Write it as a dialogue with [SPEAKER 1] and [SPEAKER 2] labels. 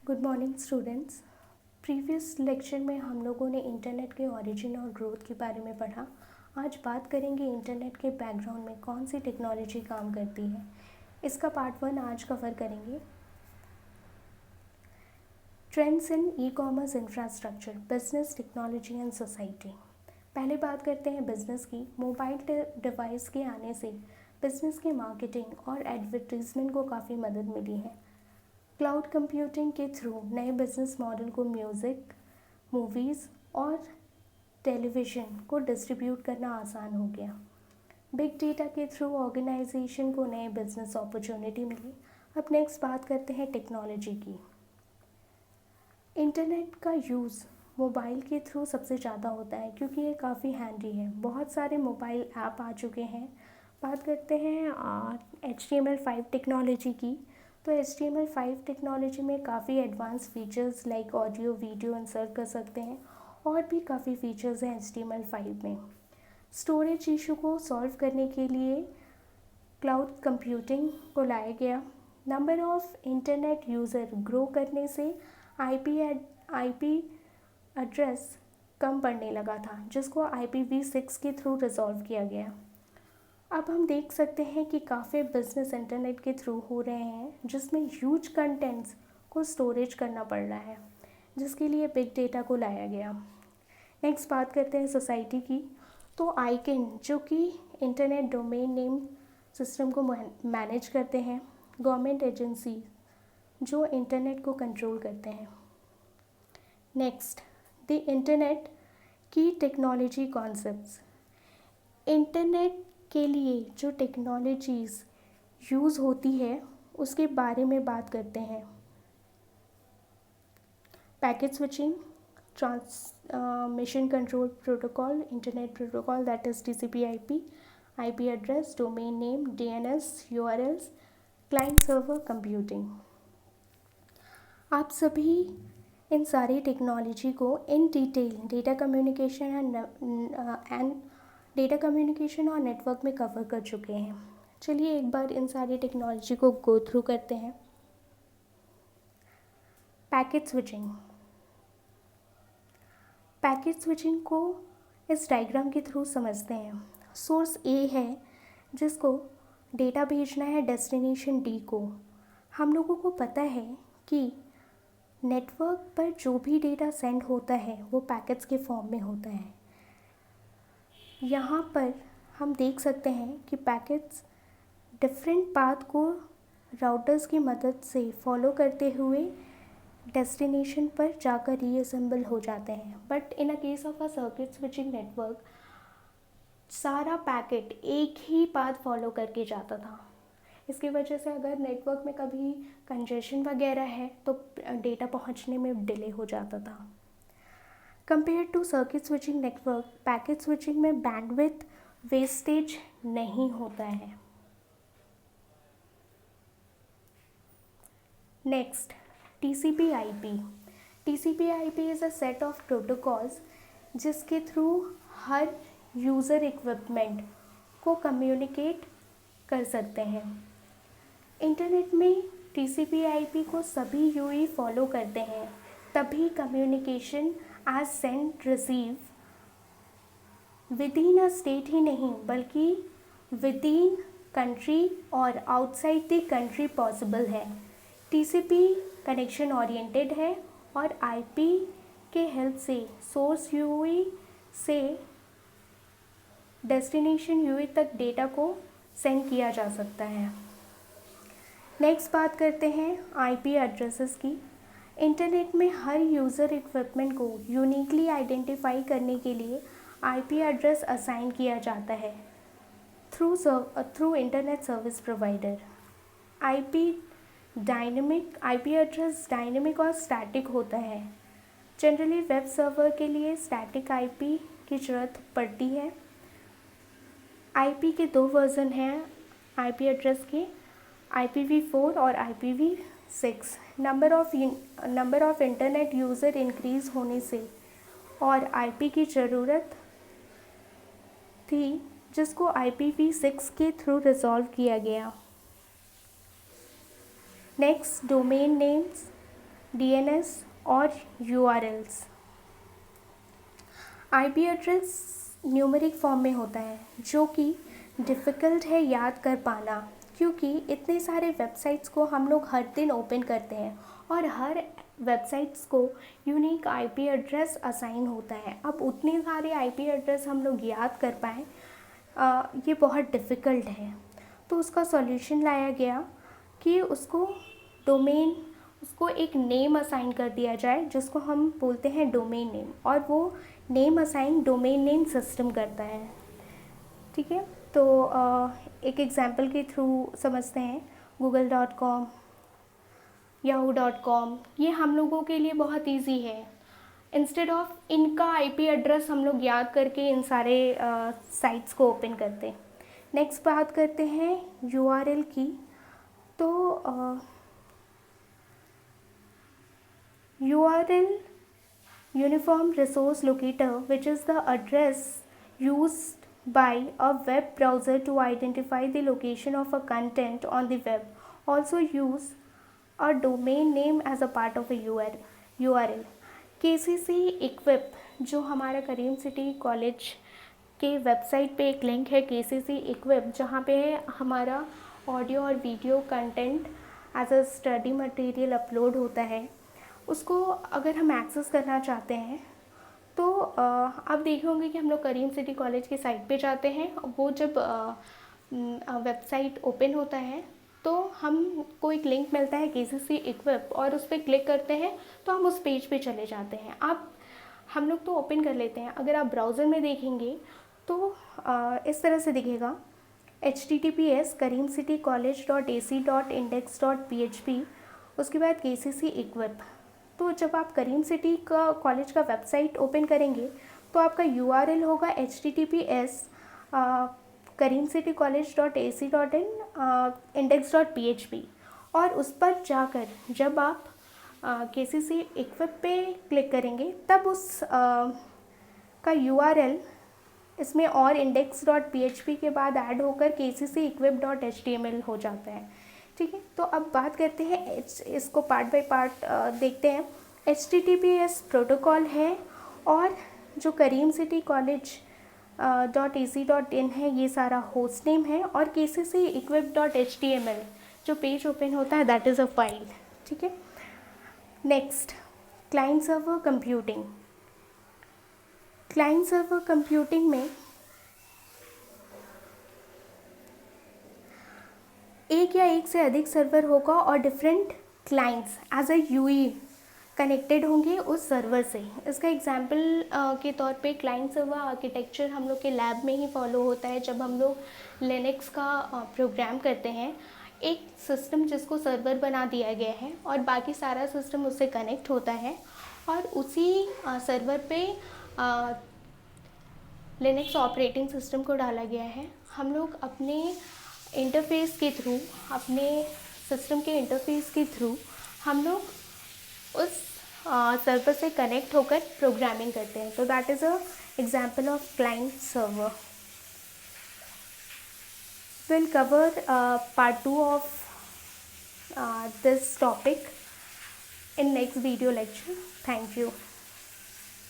[SPEAKER 1] Good morning students. Previous lecture में हम लोगों ने इंटरनेट के ओरिजिन और ग्रोथ के बारे में पढ़ा। आज बात करेंगे इंटरनेट के बैकग्राउंड में कौन सी टेक्नोलॉजी काम करती है। इसका पार्ट 1 आज कवर करेंगे। Trends in e commerce infrastructure, business, technology and society. पहले बात करते हैं बिजनेस की। मोबाइल डिवाइस के आने से बिजनेस के मार्केटिंग और एडवर्टीजमेंट को काफ़ी मदद मिली है। क्लाउड कंप्यूटिंग के थ्रू नए बिजनेस मॉडल को म्यूज़िक, मूवीज़ और टेलीविज़न को डिस्ट्रीब्यूट करना आसान हो गया। बिग डेटा के थ्रू ऑर्गेनाइजेशन को नए बिजनेस अपॉर्चुनिटी मिली। अब नेक्स्ट बात करते हैं टेक्नोलॉजी की। इंटरनेट का यूज़ मोबाइल के थ्रू सबसे ज़्यादा होता है क्योंकि ये काफ़ी हैंडी है। बहुत सारे मोबाइल ऐप आ चुके हैं। बात करते हैं HTML5 टेक्नोलॉजी की। तो HTML5 टेक्नोलॉजी में काफ़ी advance features like audio, video insert कर सकते हैं और भी काफ़ी फीचर्स हैं HTML5 में। स्टोरेज इशू को सॉल्व करने के लिए क्लाउड कंप्यूटिंग को लाया गया। Number of internet user grow करने से IP एड्रेस कम पड़ने लगा था, जिसको IPv6 के थ्रू रिजॉल्व किया गया। अब हम देख सकते हैं कि काफ़ी बिजनेस इंटरनेट के थ्रू हो रहे हैं, जिसमें ह्यूज कंटेंट्स को स्टोरेज करना पड़ रहा है, जिसके लिए बिग डेटा को लाया गया। नेक्स्ट बात करते हैं सोसाइटी की। तो आईकैन, जो कि इंटरनेट डोमेन नेम सिस्टम को मैनेज करते हैं, गवर्नमेंट एजेंसी जो इंटरनेट को कंट्रोल करते हैं। नेक्स्ट, द इंटरनेट की टेक्नोलॉजी कॉन्सेप्ट्स। इंटरनेट के लिए जो टेक्नोलॉजीज़ यूज़ होती है उसके बारे में बात करते हैं। Packet switching, transmission control protocol, internet protocol that is TCP/IP, IP address, domain name, DNS, URLs, client server computing. आप सभी इन सारी टेक्नोलॉजी को इन डिटेल डेटा कम्युनिकेशन और नेटवर्क में कवर कर चुके हैं। चलिए एक बार इन सारी टेक्नोलॉजी को गो थ्रू करते हैं। Packet switching. पैकेट स्विचिंग को इस डायग्राम के थ्रू समझते हैं। सोर्स A है जिसको डेटा भेजना है डेस्टिनेशन D को। हम लोगों को पता है कि नेटवर्क पर जो भी डेटा सेंड होता है वो पैकेट्स के फॉर्म में होता है। यहाँ पर हम देख सकते हैं कि पैकेट्स डिफरेंट पाथ को राउटर्स की मदद से फॉलो करते हुए डेस्टिनेशन पर जाकर रीअसेंबल हो जाते हैं। But in a case of a circuit switching network, सारा पैकेट एक ही पाथ फॉलो करके जाता था। इसकी वजह से अगर नेटवर्क में कभी कंजेशन वगैरह है तो डेटा पहुंचने में डिले हो जाता था। Compare to circuit switching network, packet switching में बैंडविड्थ वेस्टेज नहीं होता है। Next, TCP/IP। TCP/IP is a set of protocols जिसके थ्रू हर यूज़र इक्विपमेंट को कम्युनिकेट कर सकते हैं। इंटरनेट में TCP/IP को सभी UE फॉलो करते हैं, तभी communication as send receive within a state ही नहीं बल्कि विद इन कंट्री और आउटसाइड द कंट्री पॉसिबल है। TCP कनेक्शन ओरिएंटेड है और IP के हेल्प से सोर्स UE से डेस्टिनेशन UE तक डेटा को सेंड किया जा सकता है। नेक्स्ट बात करते हैं IP एड्रेसेस की। इंटरनेट में हर यूज़र इक्विपमेंट को यूनिकली आइडेंटिफाई करने के लिए IP एड्रेस असाइन किया जाता है through internet service provider. IP address dynamic और स्टैटिक होता है। जनरली वेब सर्वर के लिए स्टैटिक IP की ज़रूरत पड़ती है। IP के 2 वर्जन हैं IP एड्रेस के, IPv4 और IPv6। Number of internet user increase होने से और IP की ज़रूरत थी जिसको IPv6 के थ्रू रिजॉल्व किया गया। Next, domain names. DNS और URLs। IP address numeric form में होता है जो कि डिफ़िकल्ट है याद कर पाना, क्योंकि इतने सारे वेबसाइट्स को हम लोग हर दिन ओपन करते हैं और हर वेबसाइट्स को यूनिक IP एड्रेस असाइन होता है। अब उतने सारे IP एड्रेस हम लोग याद कर पाएँ, ये बहुत डिफ़िकल्ट है। तो उसका सॉल्यूशन लाया गया कि उसको एक नेम असाइन कर दिया जाए जिसको हम बोलते हैं डोमेन नेम, और वो name assign domain name system करता है। ठीक है, तो एक एग्जांपल के थ्रू समझते हैं। google.com, yahoo.com, ये हम लोगों के लिए बहुत इजी है। इंस्टेड ऑफ इनका IP एड्रेस हम लोग याद करके इन सारे साइट्स को ओपन करते हैं। नेक्स्ट बात करते हैं URL की। तो URL Uniform Resource Locator, which is the address used by a web browser to identify the location of a content on the web. Also use a domain name as a part of a URL. KCC Equip, जो हमारा करीम city college के website पे एक link है KCC Equip, जहाँ पे हमारा audio और video content as a study material upload होता है। उसको अगर हम एक्सेस करना चाहते हैं तो आप देखे होंगे कि हम लोग करीम सिटी कॉलेज की साइट पे जाते हैं। वो जब वेबसाइट ओपन होता है तो हमको एक लिंक मिलता है KCC Equip, और उस पर क्लिक करते हैं तो हम उस पेज पे चले जाते हैं। हम लोग तो ओपन कर लेते हैं। अगर आप ब्राउज़र में देखेंगे तो इस तरह से दिखेगा https karimcitycollege.ac.index.php, उसके बाद KCC Equip। तो जब आप करीम सिटी का कॉलेज का वेबसाइट ओपन करेंगे तो आपका URL होगा https karimcitycollege.ac.in/index.php, और उस पर जाकर जब आप KCC Equip पे क्लिक करेंगे तब उस का URL इसमें और index.php के बाद ऐड होकर KCC Equip.html हो जाता है। ठीक है, तो अब बात करते हैं इसको पार्ट बाय पार्ट देखते हैं। HTTPS प्रोटोकॉल है, और जो करीम सिटी कॉलेज .ac.in है ये सारा होस्ट नेम है, और KCC Equip.html जो पेज ओपन होता है दैट इज़ अ फाइल। ठीक है, next client server computing. Client server computing में एक या एक से अधिक सर्वर होगा और different clients as a UE connected होंगे उस सर्वर से। इसका एग्जांपल के तौर पे क्लाइंट सर्वर आर्किटेक्चर हम लोग के लैब में ही फॉलो होता है। जब हम लोग लिनक्स का प्रोग्राम करते हैं, एक सिस्टम जिसको सर्वर बना दिया गया है और बाकी सारा सिस्टम उससे कनेक्ट होता है, और उसी सर्वर पे लिनक्स ऑपरेटिंग सिस्टम को डाला गया है। हम लोग अपने इंटरफेस के थ्रू, अपने सिस्टम के इंटरफेस के थ्रू हम लोग उस सर्वर से कनेक्ट होकर प्रोग्रामिंग करते हैं। तो that is a example of client server. Will cover part 2 of this topic in next video lecture. Thank you.